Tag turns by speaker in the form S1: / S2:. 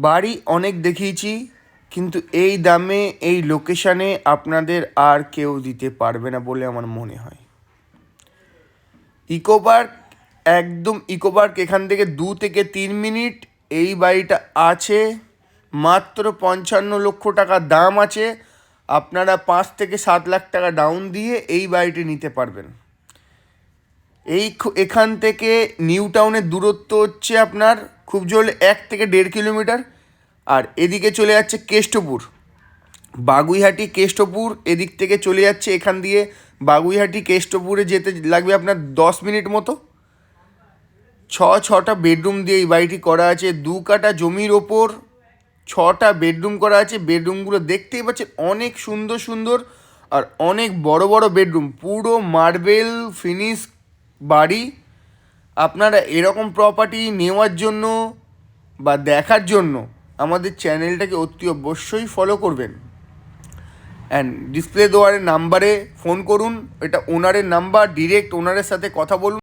S1: বাড়ি অনেক দেখিয়েছি, কিন্তু এই দামে এই লোকেশানে আপনাদের আর কেউ দিতে পারবে না বলে আমার মনে হয়। ইকো পার্ক, একদম ইকো পার্ক এখান থেকে 2 থেকে 3 মিনিট। এই বাড়িটা আছে মাত্র 55 লক্ষ টাকা দাম আছে। আপনারা 5 থেকে 7 লাখ টাকা ডাউন দিয়ে এই বাড়িটি নিতে পারবেন। এখান থেকে নিউ টাউনের দূরত্ব হচ্ছে আপনার খুব জোরে 1 থেকে 1.5 কিলোমিটার। আর এদিকে চলে যাচ্ছে কেষ্টপুর, বাগুইহাটি কেষ্টপুর, এদিক থেকে চলে যাচ্ছে। এখান দিয়ে বাগুইহাটি কেষ্টপুরে যেতে লাগবে আপনার 10 মিনিট মতো। ছটা বেডরুম দিয়ে এই বাড়িটি করা আছে। 2 কাঠা জমির ওপর 6টা বেডরুম করা আছে। বেডরুমগুলো দেখতেই পাচ্ছেন, অনেক সুন্দর সুন্দর আর অনেক বড় বড় বেডরুম, পুরো মার্বেল ফিনিশ বাড়ি। আপনারা এরকম প্রপার্টি নেওয়ার জন্য বা দেখার জন্য আমাদের চ্যানেলটাকে অতি অবশ্যই ফলো করবেন। অ্যান্ড ডিসপ্লে দেওয়ার নাম্বারে ফোন করুন, এটা ওনারের নাম্বার, ডিরেক্ট ওনারের সাথে কথা বলুন।